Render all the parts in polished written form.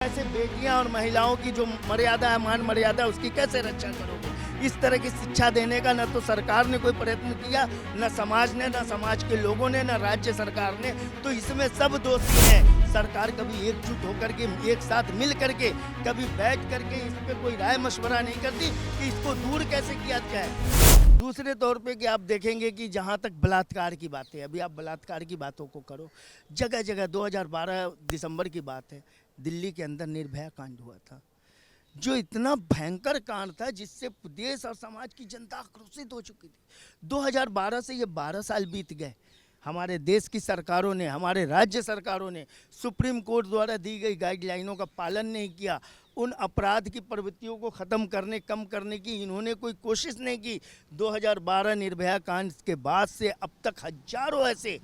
कैसे बेटियां और महिलाओं की जो मर्यादा है, मान मर्यादा, उसकी कैसे रक्षा करोगे? इस तरह की शिक्षा देने का न तो सरकार ने कोई प्रयत्न किया, न समाज ने, न समाज के लोगों ने, न राज्य सरकार ने। तो इसमें सब दोषी हैं। सरकार कभी एकजुट होकर के, एक साथ मिल करके, कभी बैठ करके इस पर कोई राय मशवरा नहीं करती कि इसको दूर कैसे किया जाए। दूसरे तौर पे कि आप देखेंगे कि जहाँ तक बलात्कार की बात है, अभी आप बलात्कार की बातों को करो, जगह जगह 2012 दिसंबर की बात है, दिल्ली के अंदर निर्भया कांड हुआ था, जो इतना भयंकर कांड था जिससे देश और समाज की जनता आक्रोशित हो चुकी थी। 2012 से ये 12 साल बीत गए। हमारे देश की सरकारों ने, हमारे राज्य सरकारों ने सुप्रीम कोर्ट द्वारा दी गई गाइडलाइनों का पालन नहीं किया। उन अपराध की प्रवृत्तियों को ख़त्म करने, कम करने की इन्होंने कोई कोशिश नहीं की। 2012 निर्भया कांड के बाद से अब तक हजारों ऐसे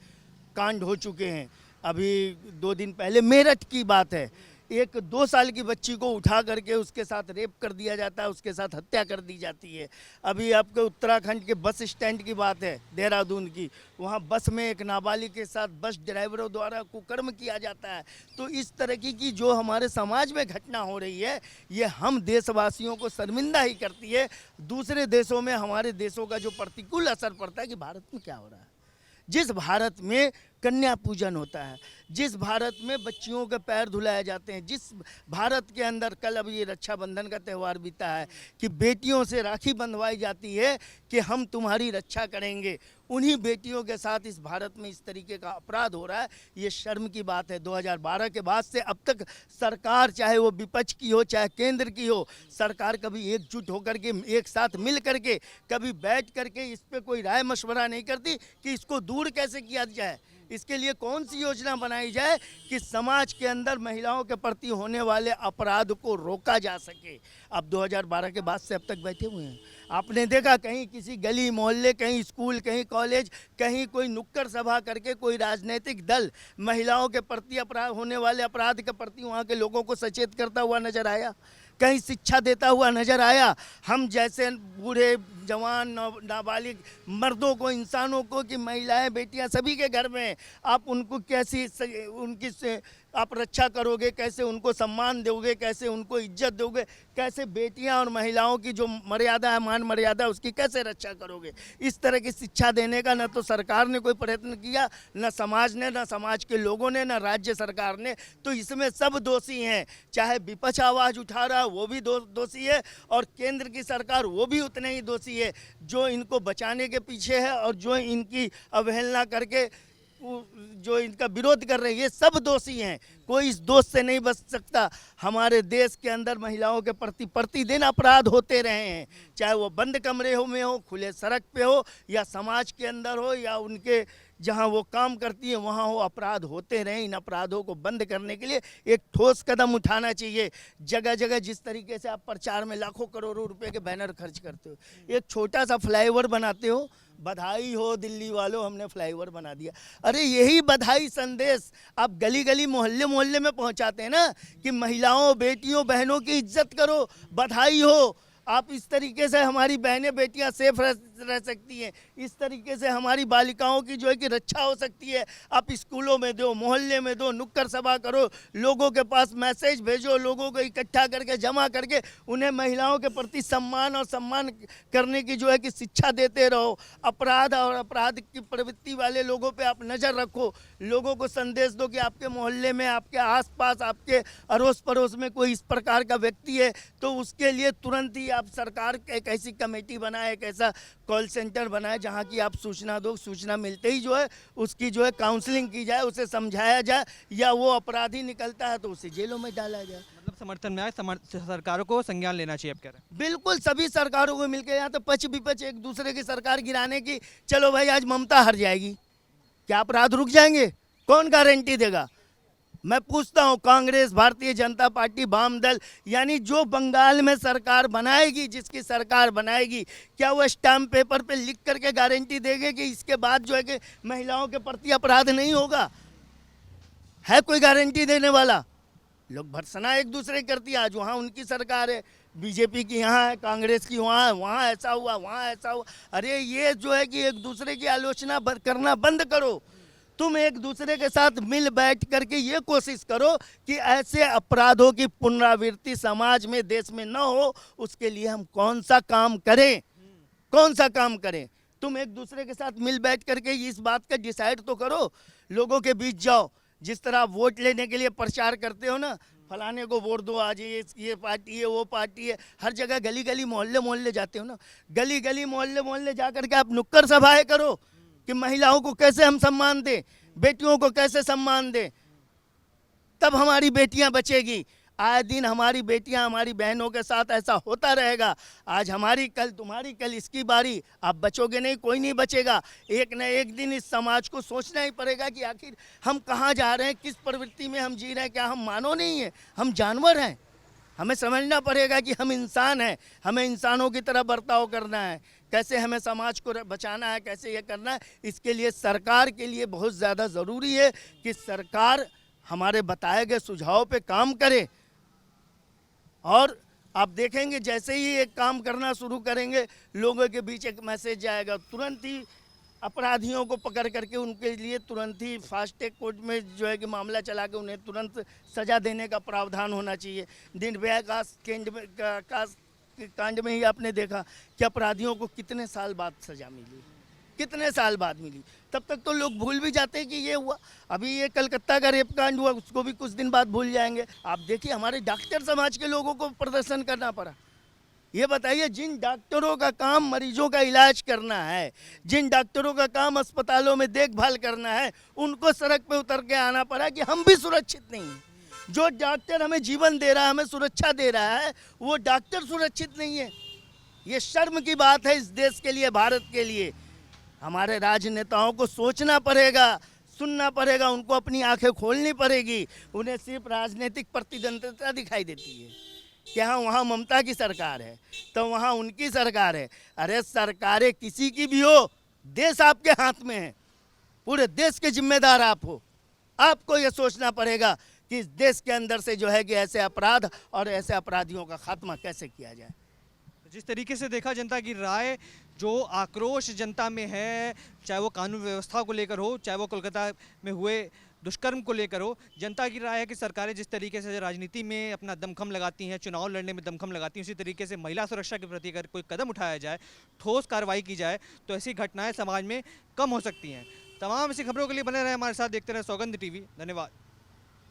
कांड हो चुके हैं। अभी 2 दिन पहले मेरठ की बात है, एक 2 साल की बच्ची को उठा करके उसके साथ रेप कर दिया जाता है, उसके साथ हत्या कर दी जाती है। अभी आपके उत्तराखंड के बस स्टैंड की बात है, देहरादून की, वहाँ बस में एक नाबालिग के साथ बस ड्राइवरों द्वारा कुकर्म किया जाता है। तो इस तरह की जो हमारे समाज में घटना हो रही है, ये हम देशवासियों को शर्मिंदा ही करती है। दूसरे देशों में हमारे देशों का जो प्रतिकूल असर पड़ता है कि भारत में क्या हो रहा है। जिस भारत में कन्या पूजन होता है, जिस भारत में बच्चियों के पैर धुलाए जाते हैं, जिस भारत के अंदर कल अब ये रक्षाबंधन का त्यौहार बीता है कि बेटियों से राखी बंधवाई जाती है कि हम तुम्हारी रक्षा करेंगे, उन्हीं बेटियों के साथ इस भारत में इस तरीके का अपराध हो रहा है। ये शर्म की बात है। 2012 के बाद से अब तक सरकार, चाहे वो विपक्ष की हो चाहे केंद्र की हो, सरकार कभी एकजुट होकर के, एक साथ मिल करके, कभी बैठ करके इस पर कोई राय मशवरा नहीं करती कि इसको दूर कैसे किया जाए, इसके लिए कौन सी योजना बनाई जाए कि समाज के अंदर महिलाओं के प्रति होने वाले अपराध को रोका जा सके। अब 2012 के बाद से अब तक बैठे हुए हैं। आपने देखा कहीं किसी गली मोहल्ले, कहीं स्कूल, कहीं कॉलेज, कहीं कोई नुक्कड़ सभा करके कोई राजनीतिक दल महिलाओं के प्रति अपराध होने वाले अपराध के प्रति वहाँ के लोगों को सचेत करता हुआ नजर आया, कहीं शिक्षा देता हुआ नजर आया। हम जैसे बूढ़े, जवान, नाबालिग मर्दों को, इंसानों को, कि महिलाएं, बेटियां सभी के घर में, आप उनको कैसी उनकी आप रक्षा करोगे, कैसे उनको सम्मान दोगे, कैसे उनको इज्जत दोगे, कैसे बेटियां और महिलाओं की जो मर्यादा है, मान मर्यादा, उसकी कैसे रक्षा करोगे। इस तरह की शिक्षा देने का न तो सरकार ने कोई प्रयत्न किया, न समाज ने, न समाज के लोगों ने, न राज्य सरकार ने। तो इसमें सब दोषी हैं। चाहे विपक्ष आवाज़ उठा रहा वो भी दोषी है, और केंद्र की सरकार वो भी उतने ही दोषी है, जो इनको बचाने के पीछे है और जो इनकी अवहेलना करके जो इनका विरोध कर रहे हैं, ये सब दोषी हैं। कोई इस दोष से नहीं बच सकता। हमारे देश के अंदर महिलाओं के प्रति प्रतिदिन अपराध होते रहे हैं, चाहे वो बंद कमरे में हो, खुले सड़क पे हो, या समाज के अंदर हो, या उनके जहां वो काम करती है वहां हो, अपराध होते रहे। इन अपराधों को बंद करने के लिए एक ठोस कदम उठाना चाहिए। जगह जगह जिस तरीके से आप प्रचार में लाखों करोड़ों रुपए के बैनर खर्च करते हो, एक छोटा सा फ्लाईओवर बनाते हो, बधाई हो दिल्ली वालों, हमने फ्लाईओवर बना दिया। अरे यही बधाई संदेश आप गली गली, मोहल्ले मोहल्ले में पहुंचाते हैं ना, कि महिलाओं, बेटियों, बहनों की इज्जत करो, बधाई हो। आप इस तरीके से हमारी बहनें, बेटियां सेफ रह सकती हैं, इस तरीके से हमारी बालिकाओं की जो है कि रक्षा हो सकती है। आप स्कूलों में दो, मोहल्ले में दो, नुक्कड़ सभा करो, लोगों के पास मैसेज भेजो, लोगों को इकट्ठा करके, जमा करके उन्हें महिलाओं के प्रति सम्मान और सम्मान करने की जो है कि शिक्षा देते रहो। अपराध और अपराध की प्रवृत्ति वाले लोगों पे आप नज़र रखो, लोगों को संदेश दो कि आपके मोहल्ले में, आपके आसपास, आपके अड़ोस पड़ोस में कोई इस प्रकार का व्यक्ति है, तो उसके लिए तुरंत ही आप सरकार एक ऐसी कमेटी बनाए, एक ऐसा कॉल सेंटर बनाए जहां की आप सूचना दो, सूचना मिलते ही जो है उसकी जो है काउंसलिंग की जाए, उसे समझाया जाए, या वो अपराधी निकलता है तो उसे जेलों में डाला जाए। मतलब समर्थन में आए, सरकारों को संज्ञान लेना चाहिए, आप कह रहे हैं? बिल्कुल, सभी सरकारों को मिलकर, यहाँ तो पक्ष विपक्ष एक दूसरे की सरकार गिराने की, चलो भाई आज ममता हार जाएगी, क्या अपराध रुक जाएंगे? कौन गारंटी देगा? मैं पूछता हूँ, कांग्रेस, भारतीय जनता पार्टी, वाम दल, यानी जो बंगाल में सरकार बनाएगी, जिसकी सरकार बनाएगी, क्या वो स्टाम्प पेपर पे लिख करके गारंटी देंगे कि इसके बाद जो है कि महिलाओं के प्रति अपराध नहीं होगा? है कोई गारंटी देने वाला? लोग भर्त्सना एक दूसरे की करती है। आज वहाँ उनकी सरकार है, बीजेपी की यहाँ है, कांग्रेस की वहाँ है, वहाँ ऐसा हुआ, वहाँ ऐसा हुआ। अरे ये जो है कि एक दूसरे की आलोचना करना बंद करो। तुम एक दूसरे के साथ मिल बैठ करके ये कोशिश करो कि ऐसे अपराधों की पुनरावृत्ति समाज में, देश में न हो। उसके लिए हम कौन सा काम करें, कौन सा काम करें? तुम एक दूसरे के साथ मिल बैठ करके इस बात का डिसाइड तो करो। लोगों के बीच जाओ, जिस तरह आप वोट लेने के लिए प्रचार करते हो ना, फलाने को वोट दो, आज ये पार्टी है, वो पार्टी है, हर जगह गली गली मोहल्ले मोहल्ले जाते हो ना, गली गली मोहल्ले मोहल्ले जा करके आप नुक्कड़ सभाएं करो कि महिलाओं को कैसे हम सम्मान दें, बेटियों को कैसे सम्मान दें, तब हमारी बेटियां बचेगी। आए दिन हमारी बेटियां, हमारी बहनों के साथ ऐसा होता रहेगा। आज हमारी, कल तुम्हारी, कल इसकी बारी। आप बचोगे नहीं, कोई नहीं बचेगा। एक न एक दिन इस समाज को सोचना ही पड़ेगा कि आखिर हम कहाँ जा रहे हैं, किस प्रवृत्ति में हम जी रहे हैं। क्या हम मानव नहीं है, हम जानवर हैं? हमें समझना पड़ेगा कि हम इंसान हैं, हमें इंसानों की तरह बर्ताव करना है। कैसे हमें समाज को बचाना है, कैसे ये करना है, इसके लिए सरकार के लिए बहुत ज़्यादा ज़रूरी है कि सरकार हमारे बताए गए सुझाव पे काम करे। और आप देखेंगे जैसे ही एक काम करना शुरू करेंगे, लोगों के बीच एक मैसेज जाएगा, तुरंत ही अपराधियों को पकड़ करके उनके लिए तुरंत ही फास्ट ट्रैक कोर्ट में जो है कि मामला चला के उन्हें तुरंत सज़ा देने का प्रावधान होना चाहिए। निर्भया कांड में ही आपने देखा कि अपराधियों को कितने साल बाद सज़ा मिली, कितने साल बाद मिली। तब तक तो लोग भूल भी जाते हैं कि ये हुआ। अभी ये कलकत्ता का रेप कांड हुआ, उसको भी कुछ दिन बाद भूल जाएंगे। आप देखिए हमारे डॉक्टर समाज के लोगों को प्रदर्शन करना पड़ा। ये बताइए, जिन डॉक्टरों का काम मरीजों का इलाज करना है, जिन डॉक्टरों का काम अस्पतालों में देखभाल करना है, उनको सड़क पे उतर के आना पड़ा कि हम भी सुरक्षित नहीं हैं। जो डॉक्टर हमें जीवन दे रहा है, हमें सुरक्षा दे रहा है, वो डॉक्टर सुरक्षित नहीं है। ये शर्म की बात है इस देश के लिए, भारत के लिए। हमारे राजनेताओं को सोचना पड़ेगा, सुनना पड़ेगा, उनको अपनी आंखें खोलनी पड़ेगी। उन्हें सिर्फ राजनीतिक प्रतिद्वंद्विता दिखाई देती है कि हाँ वहाँ ममता की सरकार है तो वहाँ उनकी सरकार है। अरे सरकारें किसी की भी हो, देश आपके हाथ में है, पूरे देश के जिम्मेदार आप हो। आपको ये सोचना पड़ेगा कि इस देश के अंदर से जो है कि ऐसे अपराध और ऐसे अपराधियों का खात्मा कैसे किया जाए। जिस तरीके से देखा जनता की राय, जो आक्रोश जनता में है, चाहे वो कानून व्यवस्था को लेकर हो, चाहे वो कोलकाता में हुए दुष्कर्म को लेकर हो, जनता की राय है कि सरकारें जिस तरीके से राजनीति में अपना दमखम लगाती हैं, चुनाव लड़ने में दमखम लगाती हैं, उसी तरीके से महिला सुरक्षा के प्रति अगर कोई कदम उठाया जाए, ठोस कार्रवाई की जाए, तो ऐसी घटनाएं समाज में कम हो सकती हैं। तमाम ऐसी खबरों के लिए बने रहे हमारे साथ, देखते रहे सौगंध टीवी। धन्यवाद।